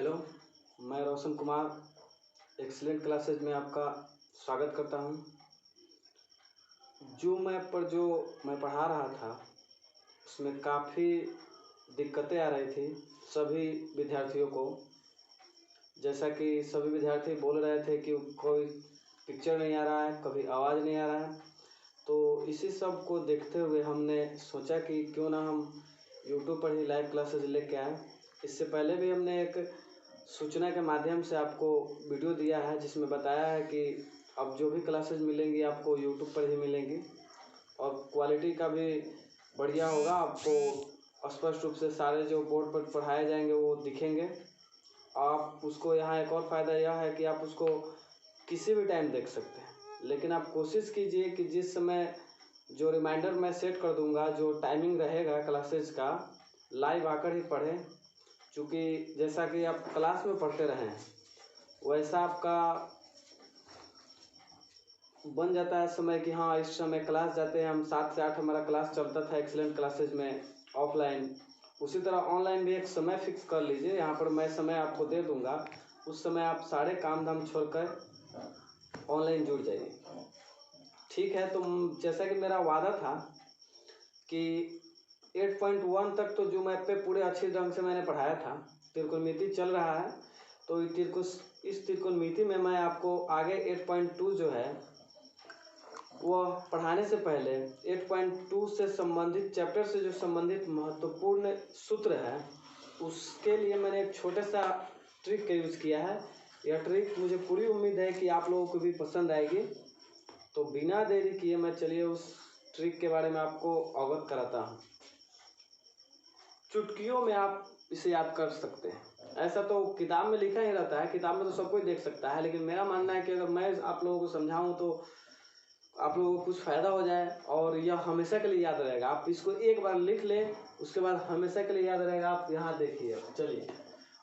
Hello, मैं Roshan Kumar excellent classes में आपका स्वागत करता हूं। जो मैं पढ़ा रहा था उसमें काफ़ी दिक्कतें आ रही थी सभी विद्यार्थियों को। जैसा कि सभी विद्यार्थी बोल रहे थे कि कोई पिक्चर नहीं आ रहा है, कभी आवाज़ नहीं आ रहा है। तो इसी सब को देखते हुए हमने सोचा कि क्यों ना हम यूट्यूब पर ही लाइव क्लासेज लेके आए। इससे पहले भी हमने एक सूचना के माध्यम से आपको वीडियो दिया है जिसमें बताया है कि अब जो भी क्लासेज मिलेंगी आपको यूट्यूब पर ही मिलेंगी और क्वालिटी का भी बढ़िया होगा। आपको स्पष्ट रूप से सारे जो बोर्ड पर पढ़ाए जाएंगे वो दिखेंगे। आप उसको यहाँ एक और फ़ायदा यह है कि आप उसको किसी भी टाइम देख सकते हैं, लेकिन आप कोशिश कीजिए कि जिस समय जो रिमाइंडर मैं सेट कर दूंगा, जो टाइमिंग रहेगा क्लासेज का, लाइव आकर ही पढ़ें। चूँकि जैसा कि आप क्लास में पढ़ते रहे हैं वैसा आपका बन जाता है समय कि हाँ इस समय क्लास जाते हैं हम। 7 से 8 हमारा क्लास चलता था एक्सीलेंट क्लासेज में ऑफलाइन। उसी तरह ऑनलाइन भी एक समय फिक्स कर लीजिए। यहाँ पर मैं समय आपको दे दूँगा, उस समय आप सारे काम धाम छोड़कर ऑनलाइन जुड़ जाइए। ठीक है, तो जैसा कि मेरा वादा था कि 8.1 तक तो जो मैप पे पूरे अच्छे ढंग से मैंने पढ़ाया था, त्रिकोणमिति चल रहा है, तो इस त्रिकोणमिति में मैं आपको आगे 8.2 जो है वह पढ़ाने से पहले 8.2 से संबंधित चैप्टर से जो संबंधित महत्वपूर्ण सूत्र है उसके लिए मैंने एक छोटा सा ट्रिक का यूज़ किया है। यह ट्रिक मुझे पूरी उम्मीद है कि आप लोगों को भी पसंद आएगी। तो बिना देरी किए मैं चलिए उस ट्रिक के बारे में आपको अवगत कराता हूँ। चुटकियों में आप इसे याद कर सकते हैं। ऐसा तो किताब में लिखा ही रहता है, किताब में तो सब कोई देख सकता है, लेकिन मेरा मानना है कि अगर मैं आप लोगों को समझाऊं तो आप लोगों को कुछ फ़ायदा हो जाए और यह हमेशा के लिए याद रहेगा। आप इसको एक बार लिख लें, उसके बाद हमेशा के लिए याद रहेगा। आप यहाँ देखिए, चलिए।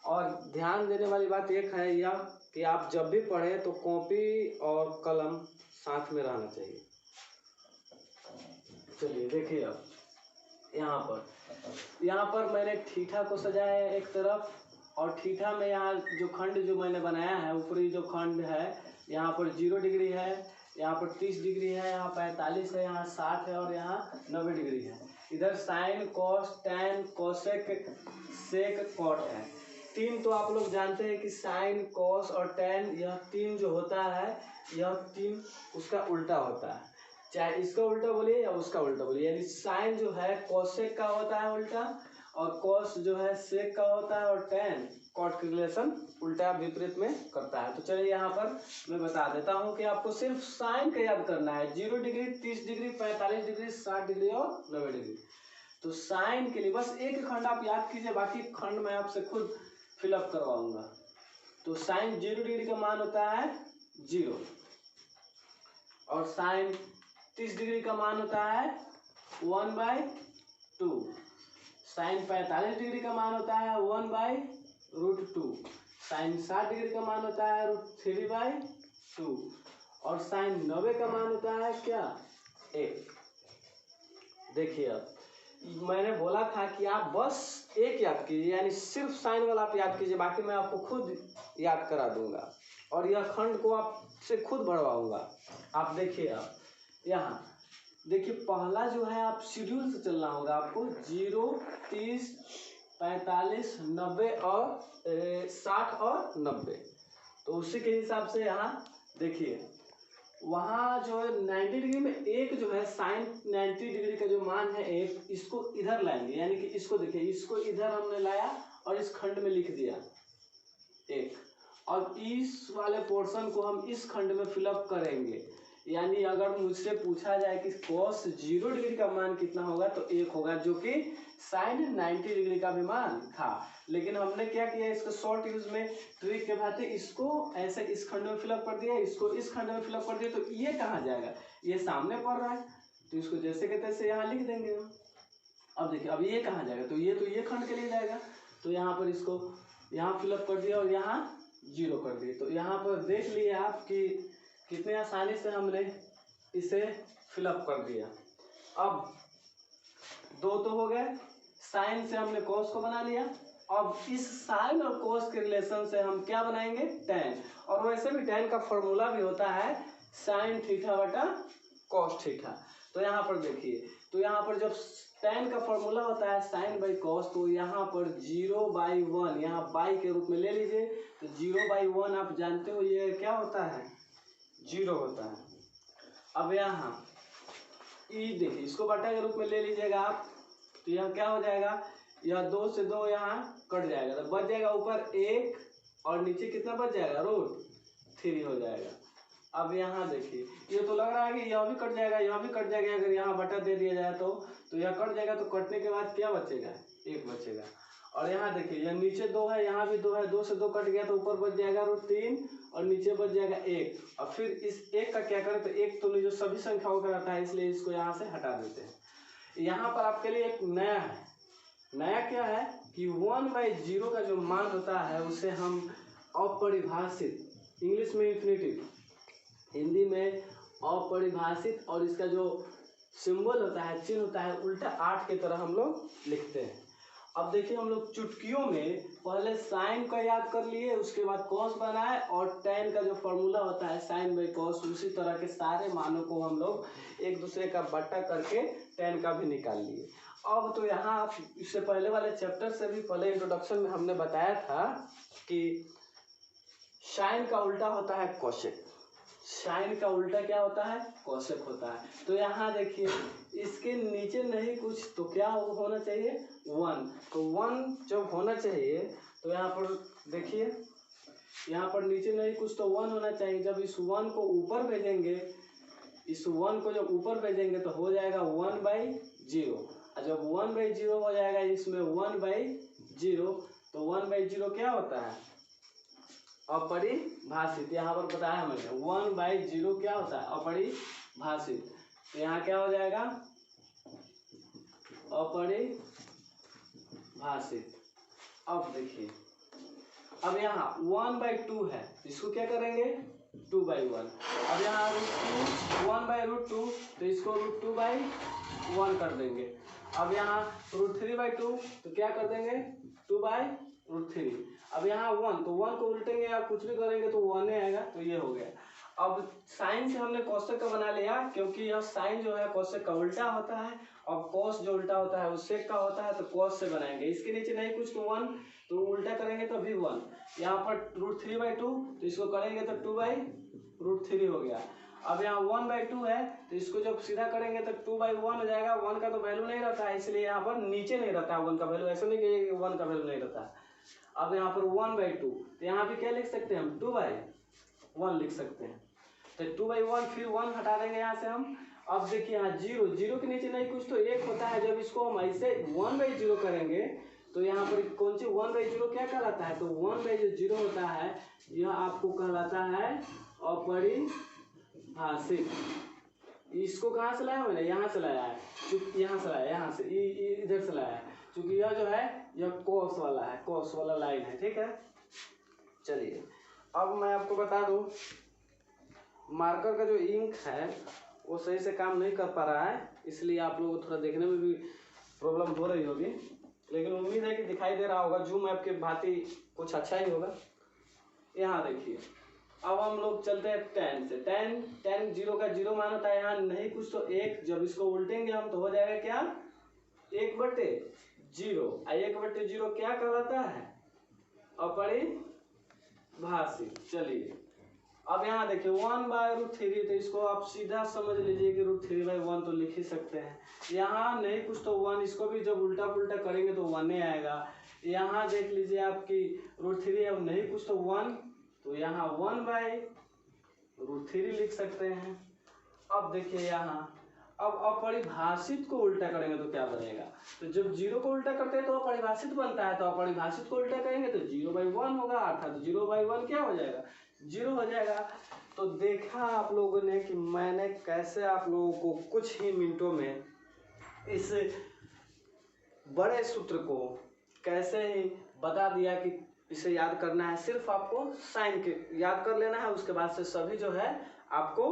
और ध्यान देने वाली बात एक है यह कि आप जब भी पढ़ें तो कॉपी और कलम साथ में रहना चाहिए। चलिए देखिए, अब यहाँ पर मैंने ठीठा को सजाया है एक तरफ, और ठीठा में यहाँ जो खंड जो मैंने बनाया है, ऊपरी जो खंड है यहाँ पर 0 डिग्री है, यहाँ पर 30 डिग्री है, यहाँ 45 है, यहाँ 60 है और यहाँ 90 डिग्री है। इधर साइन, कॉस, टैन, कोसेक, सेक, कॉट है। 3 तो आप लोग जानते हैं कि साइन, कॉस और टैन, यह 3 जो होता है, यह 3 उसका उल्टा होता है। चाहे इसका उल्टा बोलिए या उसका उल्टा बोलिए। यानी साइन जो है कोसेक का होता है उल्टा, और कॉस जो है सेक का होता है, और टैन कॉट के रिलेशन उल्टा विपरीत में करता है। तो चलिए यहाँ पर मैं बता देता हूँ कि आपको सिर्फ साइन का याद करना है। 0 डिग्री, 30 डिग्री, 45 डिग्री, 60 डिग्री और 90 डिग्री। तो साइन के लिए बस एक खंड आप याद कीजिए, बाकी खंड मैं आपसे खुद फिलअप करवाऊंगा। तो साइन 0 डिग्री का मान होता है 0, और साइन 30 डिग्री का मान होता है 1/2। साइन 45 डिग्री का मान होता है 1/√2। साइन 60 डिग्री का मान होता है √3/2, और साइन 90 का मान होता है क्या, 1। देखिए, अब मैंने बोला था कि आप बस एक याद कीजिए, यानी सिर्फ साइन वाला आप याद कीजिए, बाकी मैं आपको खुद याद करा दूंगा और यह खंड को आपसे खुद बढ़वाऊंगा। आप देखिए, अब यहाँ देखिए, पहला जो है आप शेड्यूल से चलना होगा आपको। 0, 30, 45, 90 और 60 और 90। तो उसी के हिसाब से यहाँ देखिए, वहाँ जो है 90 डिग्री में एक जो है साइन 90 डिग्री का जो मान है 1, इसको इधर लाएंगे। यानी कि इसको देखिए, इसको इधर हमने लाया और इस खंड में लिख दिया 1, और इस वाले पोर्शन को हम इस खंड में फिलअप करेंगे। यानी अगर मुझसे पूछा जाए कि कॉस 0 डिग्री का मान कितना होगा, तो 1 होगा, जो कि साइन 90 डिग्री का भी मान था। लेकिन हमने क्या किया, इसको शॉर्ट यूज में ट्रिक के भांति इसको ऐसे इस खंड में फिलअप कर दिया, इसको इस खंड में फिलअप कर दिया। तो ये कहाँ जाएगा, ये सामने पड़ रहा है, तो इसको जैसे के तैसे यहाँ लिख देंगे हम। अब देखिए, अब ये कहाँ जाएगा, तो ये खंड के लिए जाएगा। तो यहाँ पर इसको यहाँ फिलअप कर दिया और यहाँ 0 कर दिए। तो यहाँ पर देख लिए आप कि कितने आसानी से हमने इसे फिलअप कर दिया। अब 2 तो हो गए, साइन से हमने कॉस को बना लिया, अब इस साइन और कोस के रिलेशन से हम क्या बनाएंगे, tan। और वैसे भी tan का फॉर्मूला भी होता है साइन थीटा बटा कॉस थीटा। तो यहाँ पर देखिए, तो यहाँ पर जब tan का फॉर्मूला होता है साइन बाई कॉस, तो यहाँ पर 0/1 यहाँ बाई के रूप में ले लीजिए। तो 0/1 आप जानते हो ये क्या होता है, 0 होता है। अब यहाँ ई देखिए, इसको बटा के रूप में ले लीजिएगा आप, तो यह क्या हो जाएगा, यह 2 से 2 यहाँ कट जाएगा, तो बच जाएगा ऊपर 1 और नीचे कितना बच जाएगा, √3 हो जाएगा। अब यहाँ देखिए, ये तो लग रहा है कि यह भी कट जाएगा, यह भी कट जाएगा, अगर यहाँ बटा दे दिया जाए तो यह कट जाएगा, तो कटने के बाद क्या बचेगा, 1 बचेगा। और यहाँ देखिए, यह नीचे 2 है, यहाँ भी 2 है, 2 से 2 कट गया, तो ऊपर बच जाएगा √3 और नीचे बच जाएगा 1। और फिर इस 1 का क्या करें, तो 1 तो जो सभी संख्याओं का रहता है, इसलिए इसको यहाँ से हटा देते हैं। यहाँ पर आपके लिए एक नया है, नया क्या है कि 1/0 का जो मान होता है उसे हम अपरिभाषित, इंग्लिश में इंफिनिटिव, हिंदी में अपरिभाषित, और इसका जो सिंबल होता है, चिन्ह होता है, उल्टा 8 की तरह हम लोग लिखते हैं। अब देखिए, हम लोग चुटकियों में पहले साइन का याद कर लिए, उसके बाद कॉस बनाए, और tan का जो फॉर्मूला होता है साइन बाई कॉस, उसी तरह के सारे मानों को हम लोग एक दूसरे का बट्टा करके tan का भी निकाल लिए। अब तो यहाँ आप इससे पहले वाले चैप्टर से भी पहले इंट्रोडक्शन में हमने बताया था कि साइन का उल्टा होता है कोसेक, साइन का उल्टा क्या होता है, कोसेक होता है। तो यहाँ देखिए, इसके नीचे नहीं कुछ तो क्या होना चाहिए, 1। तो 1 जब होना चाहिए, तो यहाँ पर देखिए, यहाँ पर नीचे नहीं कुछ तो 1 होना चाहिए। जब इस 1 को ऊपर भेजेंगे, इस 1 को जब ऊपर भेजेंगे तो हो जाएगा 1/0। और जब 1/0 हो जाएगा, इसमें 1/0, तो 1/0 क्या होता है, अपरिभाषित। यहाँ पर बताया मैंने 1/0 क्या होता है, अपरिभाषित। तो यहाँ क्या हो जाएगा, अपरिभाषित। अब देखिए, अब यहाँ 1/2 है, इसको क्या करेंगे, 2/1। अब यहाँ √2 1/√2, तो इसको √2/1 कर देंगे। अब यहाँ √3/2, तो क्या कर देंगे, 2/√3। अब यहाँ 1, तो 1 को उल्टेंगे या कुछ भी करेंगे तो 1 आएगा, तो ये हो गया। अब साइन से हमने कोसेक का बना लिया, क्योंकि यह साइन जो है कोसेक का उल्टा होता है, और कोस जो उल्टा होता है वो सेक का होता है, तो कोस से बनाएंगे। इसके नीचे नहीं कुछ तो 1, तो उल्टा करेंगे तो भी 1। यहाँ पर √3/2, तो इसको करेंगे तो 2/√3 हो गया। अब यहाँ 1/2 है, तो इसको जब सीधा करेंगे तो 2/1 हो जाएगा। 1 का तो वैल्यू नहीं रहता है, इसलिए यहाँ पर नीचे नहीं रहता है 1 का वैल्यू, ऐसा नहीं कि 1 का वैल्यू नहीं रहता है। अब यहाँ पर 1/2, तो यहाँ भी क्या लिख सकते हैं हम, 2/1 लिख सकते हैं। तो 2/1, फिर 1 हटा देंगे यहाँ से हम। अब देखिए, यहाँ 0 के नीचे नहीं कुछ तो 1 होता है। जब इसको हम ऐसे 1/0 करेंगे, तो यहाँ पर कौन सी 1/0 क्या कहलाता है, तो 1/0 होता है, यह आपको कहलाता है अपरिभाषित। इसको कहाँ से लाया मैंने, यहाँ से लाया है, चूंकि यहाँ से लाया, यहाँ से इधर से लाया है, क्योंकि यह जो है यह कोस वाला है, कोस वाला लाइन है, ठीक है। चलिए, अब मैं आपको बता दूं, मार्कर का जो इंक है वो सही से काम नहीं कर पा रहा है, इसलिए आप लोगों को थोड़ा देखने में भी प्रॉब्लम हो रही होगी, लेकिन उम्मीद है कि दिखाई दे रहा होगा। जूम ऐप के भांति कुछ अच्छा ही होगा। यहाँ देखिए, अब हम लोग चलते हैं tan से। tan 0 का 0 मान होता है, यहाँ नहीं कुछ तो 1। जब इसको उल्टेंगे हम तो हो जाएगा क्या, 1/0। 1/0 क्या कहलाता है, अपरिभाषित। चलिए, अब यहाँ देखिए 1/√3, तो इसको आप सीधा समझ लीजिए कि √3/1 तो लिख ही सकते हैं। यहाँ नहीं कुछ तो 1, इसको भी जब उल्टा पुल्टा करेंगे तो 1 आएगा। यहाँ देख लीजिए आपकी √3 अब नहीं कुछ तो 1, तो यहाँ 1/√3 लिख सकते हैं। अब देखिए यहाँ, अब अपरिभाषित को उल्टा करेंगे तो क्या बनेगा, तो जब 0 को उल्टा करते हैं तो अपरिभाषित बनता है, तो अपरिभाषित को उल्टा करेंगे तो 0/1 होगा, अर्थात 0/1 क्या हो जाएगा, 0 हो जाएगा। तो देखा आप लोगों ने कि मैंने कैसे आप लोगों को कुछ ही मिनटों में इस बड़े सूत्र को कैसे ही बता दिया कि इसे याद करना है। सिर्फ आपको साइन के याद कर लेना है, उसके बाद से सभी जो है आपको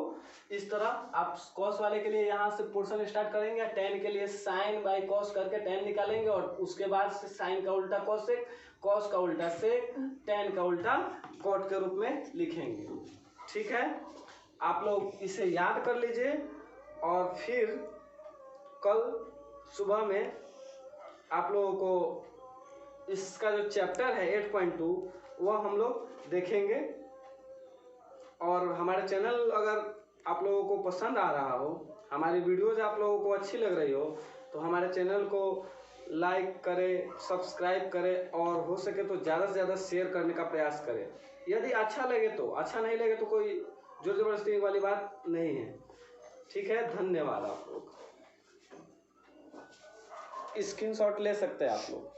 इस तरह आप कॉस वाले के लिए यहाँ से पोर्शन स्टार्ट करेंगे, टेन के लिए साइन बाई कॉस करके टेन निकालेंगे और उसके बाद से साइन का उल्टा कॉसेक, कॉस का उल्टा सेक, टेन का उल्टा कॉट के रूप में लिखेंगे। ठीक है, आप लोग इसे याद कर लीजिए और फिर कल सुबह में आप लोगों को इसका जो चैप्टर है 8.2 वह हम लोग देखेंगे। और हमारे चैनल अगर आप लोगों को पसंद आ रहा हो, हमारी वीडियोज़ आप लोगों को अच्छी लग रही हो, तो हमारे चैनल को लाइक करें, सब्सक्राइब करें और हो सके तो ज़्यादा से ज़्यादा शेयर करने का प्रयास करें। यदि अच्छा लगे तो, अच्छा नहीं लगे तो कोई जोर जबरदस्ती वाली बात नहीं है। ठीक है, धन्यवाद। आप लोग स्क्रीनशॉट ले सकते हैं आप लोग।